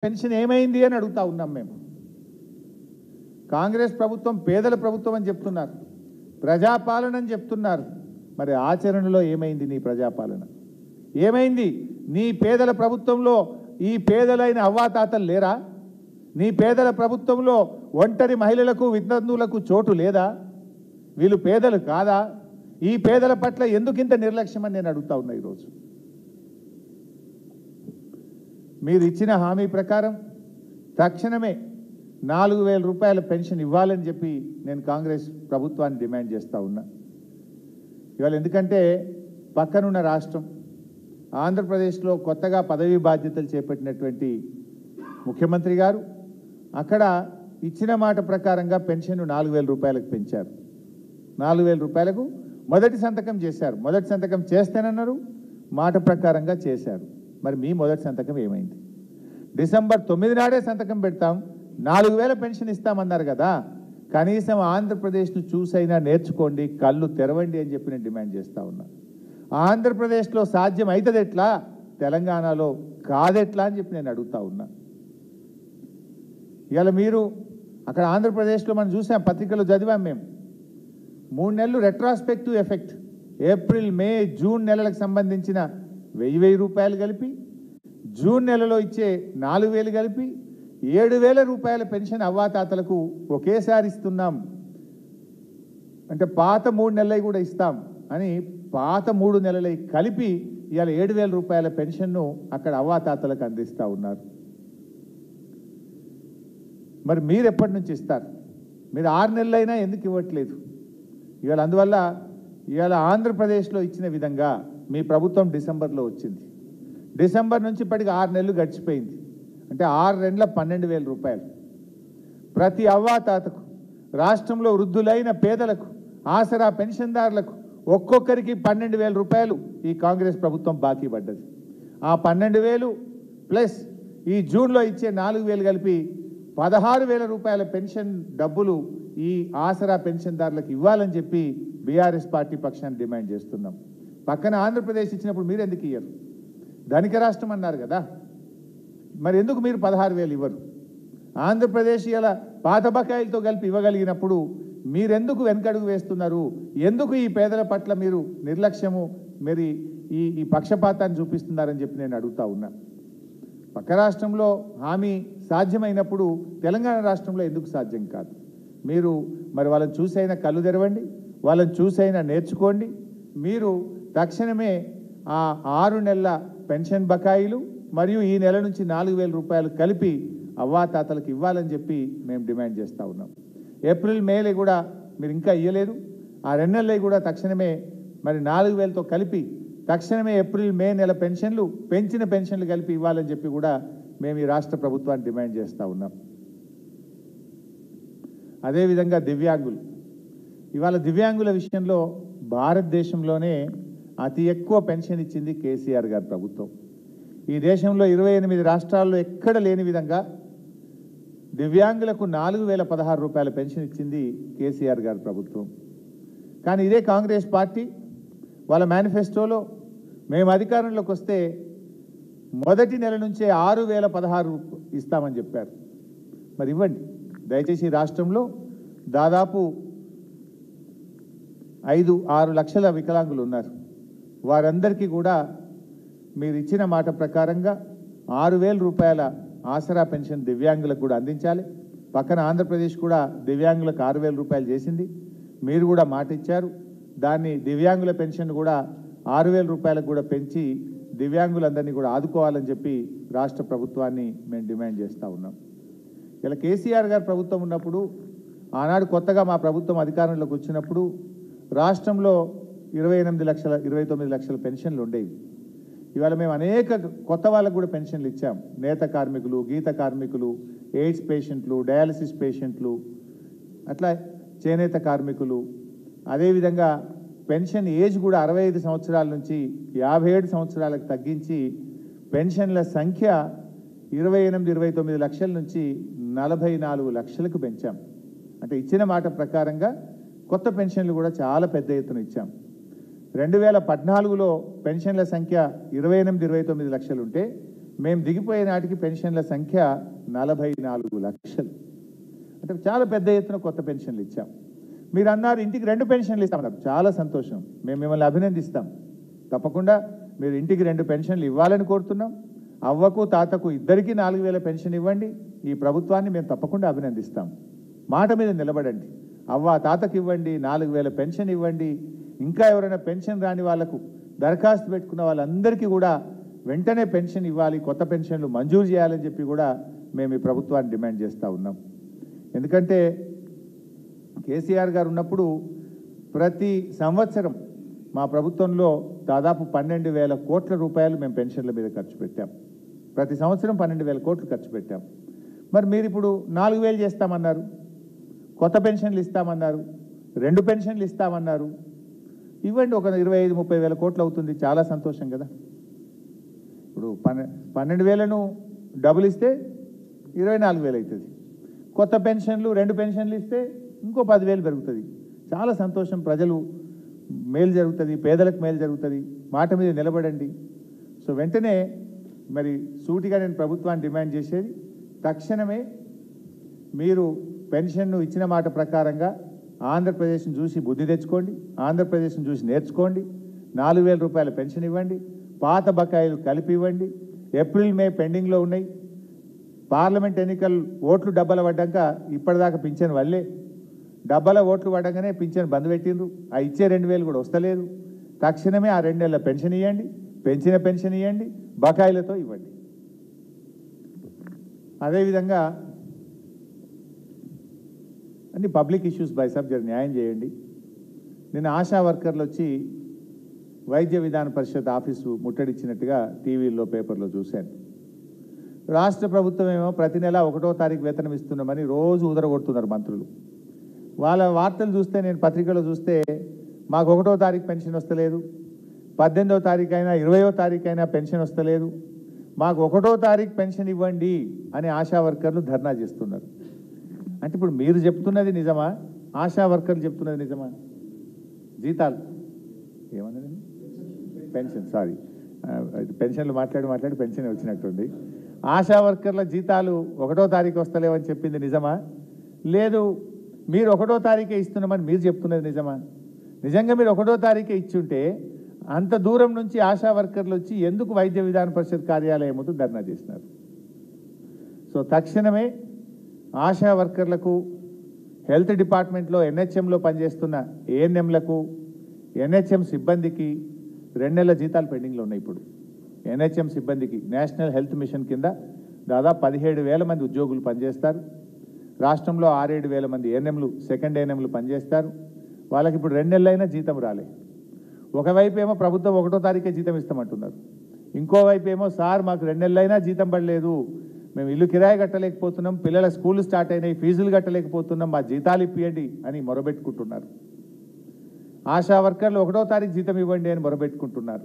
Pension ఏమైంది అని అడుగుతా ఉన్నాం మేము. కాంగ్రెస్ ప్రభుత్వం పేదల ప్రభుత్వం అని చెప్తున్నారు, ప్రజాపాలన అని చెప్తున్నారు. మరి ఆచరణలో ఏమైంది నీ ప్రజాపాలన? ఏమైంది? నీ పేదల ప్రభుత్వంలో ఈ పేదలైన అవ్వాతాతలు లేరా? నీ పేదల ప్రభుత్వంలో ఒంటరి మహిళలకు వితంతువులకు చోటు లేదా? వీళ్ళు పేదలు కాదా? ఈ పేదల పట్ల ఎందుకింత నిర్లక్ష్యం అని నేను అడుగుతా ఉన్నా. ఈరోజు మీరు ఇచ్చిన హామీ ప్రకారం తక్షణమే 4,000 రూపాయల పెన్షన్ ఇవ్వాలని చెప్పి నేను కాంగ్రెస్ ప్రభుత్వాన్ని డిమాండ్ చేస్తూ ఉన్నా. ఇవాళ ఎందుకంటే పక్కనున్న రాష్ట్రం ఆంధ్రప్రదేశ్లో కొత్తగా పదవీ బాధ్యతలు చేపట్టినటువంటి ముఖ్యమంత్రి గారు అక్కడ ఇచ్చిన మాట ప్రకారంగా పెన్షన్ 4,000 రూపాయలకు పెంచారు. 4,000 రూపాయలకు మొదటి సంతకం చేశారు. మొదటి సంతకం చేస్తేనన్నారు, మాట ప్రకారంగా చేశారు. మరి మీ మొదటి సంతకం ఏమైంది? డిసెంబర్ 9 నాడే సంతకం పెడతాం, 4,000 పెన్షన్ ఇస్తామన్నారు కదా. కనీసం ఆంధ్రప్రదేశ్ను చూసైనా నేర్చుకోండి, కళ్ళు తెరవండి అని చెప్పి నేను డిమాండ్ చేస్తూ ఉన్నా. ఆంధ్రప్రదేశ్లో సాధ్యం అవుతుంది ఎట్లా, తెలంగాణలో కాదెట్లా అని చెప్పి నేను అడుగుతా ఉన్నా. ఇవాళ మీరు అక్కడ ఆంధ్రప్రదేశ్లో మనం చూసాం, పత్రికలో చదివాం మేము. 3 నెలలు retrospective effect, April May June నెలలకు సంబంధించిన 1,000 రూపాయలు కలిపి, జూన్ నెలలో ఇచ్చే 4,000 కలిపి 7,000 రూపాయల పెన్షన్ అవ్వాతాతలకు ఒకేసారి ఇస్తున్నాం. అంటే పాత 3 నెలలు కూడా ఇస్తాం అని పాత 3 నెలలు కలిపి ఇవాళ 7,000 రూపాయల పెన్షన్ను అక్కడ అవ్వాతాతలకు అందిస్తూ ఉన్నారు. మరి మీరు ఎప్పటి నుంచి ఇస్తారు? మీరు 6 నెలలైనా ఎందుకు ఇవ్వట్లేదు? ఇవాళ అందువల్ల ఇవాళ ఆంధ్రప్రదేశ్లో ఇచ్చిన విధంగా మీ ప్రభుత్వం డిసెంబర్లో వచ్చింది. డిసెంబర్ నుంచి ఇప్పటికి 6 నెలలు గడిచిపోయింది. అంటే 6 నెలల 12,000 రూపాయలు ప్రతి అవ్వాతాతకు, రాష్ట్రంలో వృద్ధులైన పేదలకు, ఆసరా పెన్షన్దారులకు ఒక్కొక్కరికి 12,000 రూపాయలు ఈ కాంగ్రెస్ ప్రభుత్వం బాకీ పడ్డది. ఆ 12,000 ప్లస్ ఈ జూన్లో ఇచ్చే 4,000 కలిపి 16,000 రూపాయల పెన్షన్ డబ్బులు ఈ ఆసరా పెన్షన్దారులకు ఇవ్వాలని చెప్పి బీఆర్ఎస్ పార్టీ పక్షాన్ని డిమాండ్ చేస్తున్నాం. పక్కన ఆంధ్రప్రదేశ్ ఇచ్చినప్పుడు మీరు ఎందుకు ఇయ్యరు? ధనిక రాష్ట్రం అన్నారు కదా, మరి ఎందుకు మీరు 16,000 ఇవ్వరు? ఆంధ్రప్రదేశ్ ఇలా పాత బకాయిలతో కలిపి ఇవ్వగలిగినప్పుడు మీరెందుకు వెనకడుగు వేస్తున్నారు? ఎందుకు ఈ పేదల పట్ల మీరు నిర్లక్ష్యము, మరి ఈ పక్షపాతాన్ని చూపిస్తున్నారని చెప్పి నేను అడుగుతా ఉన్నా. పక్క రాష్ట్రంలో హామీ సాధ్యమైనప్పుడు తెలంగాణ రాష్ట్రంలో ఎందుకు సాధ్యం కాదు? మీరు మరి వాళ్ళని చూసైనా కళ్ళు తెరవండి, వాళ్ళని చూసైనా నేర్చుకోండి. మీరు తక్షణమే ఆ 6 నెలల పెన్షన్ బకాయిలు మరియు ఈ నెల నుంచి 4,000 రూపాయలు కలిపి అవ్వాతాతలకు ఇవ్వాలని చెప్పి మేము డిమాండ్ చేస్తూ ఉన్నాం. ఏప్రిల్ మేలో కూడా మీరు ఇంకా ఇవ్వలేదు. ఆ 2 నెలలు కూడా తక్షణమే మరి 4,000తో కలిపి తక్షణమే ఏప్రిల్ మే నెల పెన్షన్లు, పెంచిన పెన్షన్లు కలిపి ఇవ్వాలని చెప్పి కూడా మేము ఈ రాష్ట్ర ప్రభుత్వాన్ని డిమాండ్ చేస్తూ ఉన్నాం. అదేవిధంగా దివ్యాంగులు, ఇవాళ దివ్యాంగుల విషయంలో భారతదేశంలోనే అతి ఎక్కువ పెన్షన్ ఇచ్చింది కేసీఆర్ గారి ప్రభుత్వం. ఈ దేశంలో 28 రాష్ట్రాల్లో ఎక్కడ లేని విధంగా దివ్యాంగులకు 4,016 రూపాయల పెన్షన్ ఇచ్చింది కేసీఆర్ గారి ప్రభుత్వం. కానీ ఇదే కాంగ్రెస్ పార్టీ వాళ్ళ మేనిఫెస్టోలో మేము అధికారంలోకి వస్తే మొదటి నెల నుంచే 6,016 ఇస్తామని చెప్పారు. మరి ఇవ్వండి దయచేసి. రాష్ట్రంలో దాదాపు 5-6 లక్షల వికలాంగులు ఉన్నారు. వారందరికీ కూడా మీరు ఇచ్చిన మాట ప్రకారంగా 6,000 రూపాయల ఆసరా పెన్షన్ దివ్యాంగులకు కూడా అందించాలి. పక్కన ఆంధ్రప్రదేశ్ కూడా దివ్యాంగులకు 6,000 రూపాయలు చేసింది. మీరు కూడా మాట ఇచ్చారు. దాన్ని దివ్యాంగుల పెన్షన్ కూడా 6,000 రూపాయలకు కూడా పెంచి దివ్యాంగులందరినీ కూడా ఆదుకోవాలని చెప్పి రాష్ట్ర ప్రభుత్వాన్ని మేము డిమాండ్ చేస్తూ ఉన్నాం. ఇలా కేసీఆర్ గారు ప్రభుత్వం ఉన్నప్పుడు, ఆనాడు కొత్తగా మా ప్రభుత్వం అధికారంలోకి వచ్చినప్పుడు రాష్ట్రంలో 29 లక్షల పెన్షన్లు ఉండేవి. ఇవాళ మేము అనేక కొత్త వాళ్ళకు కూడా పెన్షన్లు ఇచ్చాం. నేత కార్మికులు, గీత కార్మికులు, ఎయిడ్స్ పేషెంట్లు, డయాలసిస్ పేషెంట్లు, అట్లా చేనేత కార్మికులు. అదేవిధంగా పెన్షన్ ఏజ్ కూడా 65 సంవత్సరాల నుంచి 57 సంవత్సరాలకు తగ్గించి పెన్షన్ల సంఖ్య 29 లక్షల నుంచి 44 లక్షలకు పెంచాం. అంటే ఇచ్చిన మాట ప్రకారంగా కొత్త పెన్షన్లు కూడా చాలా పెద్ద ఎత్తున ఇచ్చాం. 2014లో పెన్షన్ల సంఖ్య 29 లక్షలు ఉంటే మేము దిగిపోయే నాటికి పెన్షన్ల సంఖ్య 44 లక్షలు. అంటే చాలా పెద్ద ఎత్తున కొత్త పెన్షన్లు ఇచ్చాం. మీరు అన్నారు ఇంటికి 2 పెన్షన్లు ఇస్తామన్నారు. చాలా సంతోషం, మేము మిమ్మల్ని అభినందిస్తాం. తప్పకుండా మీరు ఇంటికి 2 పెన్షన్లు ఇవ్వాలని కోరుతున్నాం. అవ్వకు తాతకు ఇద్దరికీ 4000 పెన్షన్ ఇవ్వండి. ఈ ప్రభుత్వాన్ని మేము తప్పకుండా అభినందిస్తాం. మాట మీద నిలబడండి. అవ్వ తాతకి ఇవ్వండి, 4000 పెన్షన్ ఇవ్వండి. ఇంకా ఎవరైనా పెన్షన్ రాని వాళ్లకు దరఖాస్తు పెట్టుకున్న వాళ్ళందరికీ కూడా వెంటనే పెన్షన్ ఇవ్వాలి, కొత్త పెన్షన్లు మంజూరు చేయాలని చెప్పి కూడా మేము ఈ ప్రభుత్వాన్ని డిమాండ్ చేస్తూ ఉన్నాం. ఎందుకంటే కేసీఆర్ గారు ఉన్నప్పుడు ప్రతి సంవత్సరం మా ప్రభుత్వంలో దాదాపు 12,000 కోట్ల రూపాయలు మేము పెన్షన్ల మీద ఖర్చు పెట్టాం. ప్రతి సంవత్సరం 12,000 కోట్లు ఖర్చు పెట్టాం. మరి మీరు ఇప్పుడు 4,000 చేస్తామన్నారు, కొత్త పెన్షన్లు ఇస్తామన్నారు, 2 పెన్షన్లు ఇస్తామన్నారు. ఇవ్వండి, ఒక 25-30 వేల కోట్లు అవుతుంది. చాలా సంతోషం కదా. ఇప్పుడు 12,000ను డబుల్ ఇస్తే 24,000 అవుతుంది. కొత్త పెన్షన్లు 2 పెన్షన్లు ఇస్తే ఇంకో 10,000 పెరుగుతుంది. చాలా సంతోషం, ప్రజలు మేలు జరుగుతుంది, పేదలకు మేలు జరుగుతుంది. మాట మీద నిలబడండి. సో వెంటనే మరి సూటిగా నేను ప్రభుత్వాన్ని డిమాండ్ చేసేది, తక్షణమే మీరు పెన్షన్ను ఇచ్చిన మాట ప్రకారంగా ఆంధ్రప్రదేశ్ను చూసి బుద్ధి తెచ్చుకోండి, ఆంధ్రప్రదేశ్ను చూసి నేర్చుకోండి. 4,000 రూపాయల పెన్షన్ ఇవ్వండి, పాత బకాయిలు కలిపి ఇవ్వండి. ఏప్రిల్ మే పెండింగ్లో ఉన్నాయి. పార్లమెంట్ ఎన్నికలు ఓట్లు డబ్బాలు పడ్డాక ఇప్పటిదాకా పింఛన్ వల్లే, డబ్బాల ఓట్లు పడగానే పింఛన్ బంద్ పెట్టిండ్రు. ఆ ఇచ్చే 2,000 కూడా వస్తలేదు. తక్షణమే ఆ 2 నెలల పెన్షన్ ఇవ్వండి, పెంచిన పెన్షన్ ఇవ్వండి, బకాయిలతో ఇవ్వండి. అదేవిధంగా అన్ని పబ్లిక్ ఇష్యూస్ బై సబ్జెక్ట్ న్యాయం చేయండి. నిన్న ఆశా వర్కర్లు వచ్చి వైద్య విధాన పరిషత్ ఆఫీసు ముట్టడిచ్చినట్టుగా టీవీల్లో పేపర్లో చూశాను. రాష్ట్ర ప్రభుత్వం ఏమో ప్రతి నెల 1వ తారీఖు వేతనం ఇస్తున్నామని రోజు ఉదరగొడుతున్నారు మంత్రులు. వాళ్ళ వార్తలు చూస్తే, నేను పత్రికలో చూస్తే, మాకు 1వ తారీఖు పెన్షన్ వస్తలేదు, 18వ తారీఖు అయినా 20వ తారీఖు అయినా పెన్షన్ వస్తలేదు, మాకు 1వ తారీఖు పెన్షన్ ఇవ్వండి అని ఆశా వర్కర్లు ధర్నా చేస్తున్నారు. అంటే ఇప్పుడు మీరు చెప్తున్నది నిజమా, ఆశా వర్కర్లు చెప్తున్నది నిజమా? జీతాలు ఏమన్నా పెన్షన్, సారీ పెన్షన్లు మాట్లాడి పెన్షన్ వచ్చినట్టుంది. ఆశా వర్కర్ల జీతాలు 1వ తారీఖు వస్తలేవని చెప్పింది నిజమా? లేదు, మీరు 1వ తారీఖే ఇస్తున్నామని మీరు చెప్తున్నది నిజమా? నిజంగా మీరు 1వ తారీఖే ఇచ్చుంటే అంత దూరం నుంచి ఆశా వర్కర్లు వచ్చి ఎందుకు వైద్య విధాన పరిషత్ కార్యాలయం ముందు ధర్నా చేసినారు? సో తక్షణమే ఆశా వర్కర్లకు, హెల్త్ డిపార్ట్మెంట్లో ఎన్హెచ్ఎంలో పనిచేస్తున్న ఏఎన్ఎంలకు, ఎన్హెచ్ఎం సిబ్బందికి 2 నెలల జీతాలు పెండింగ్లో ఉన్నాయి. ఇప్పుడు ఎన్హెచ్ఎం సిబ్బందికి నేషనల్ హెల్త్ మిషన్ కింద దాదాపు 17,000 మంది ఉద్యోగులు పనిచేస్తారు. రాష్ట్రంలో 6-7 మంది ఏఎన్ఎంలు, సెకండ్ ఏఎన్ఎంలు పనిచేస్తారు. వాళ్ళకి ఇప్పుడు 2 నెలలైనా జీతం రాలే. ఒకవైపు ఏమో ప్రభుత్వం 1వ తారీఖే జీతం ఇస్తామంటున్నారు, ఇంకోవైపు ఏమో సార్ మాకు 2 నెలలైనా జీతం పడలేదు, మేము ఇల్లు కిరాయి కట్టలేకపోతున్నాం, పిల్లల స్కూల్ స్టార్ట్ అయినాయి, ఫీజులు కట్టలేకపోతున్నాం, మా జీతాలు ఇప్పియండి అని మొరబెట్టుకుంటున్నారు. ఆశా వర్కర్లు 1వ తారీఖు జీతం ఇవ్వండి అని మొరబెట్టుకుంటున్నారు.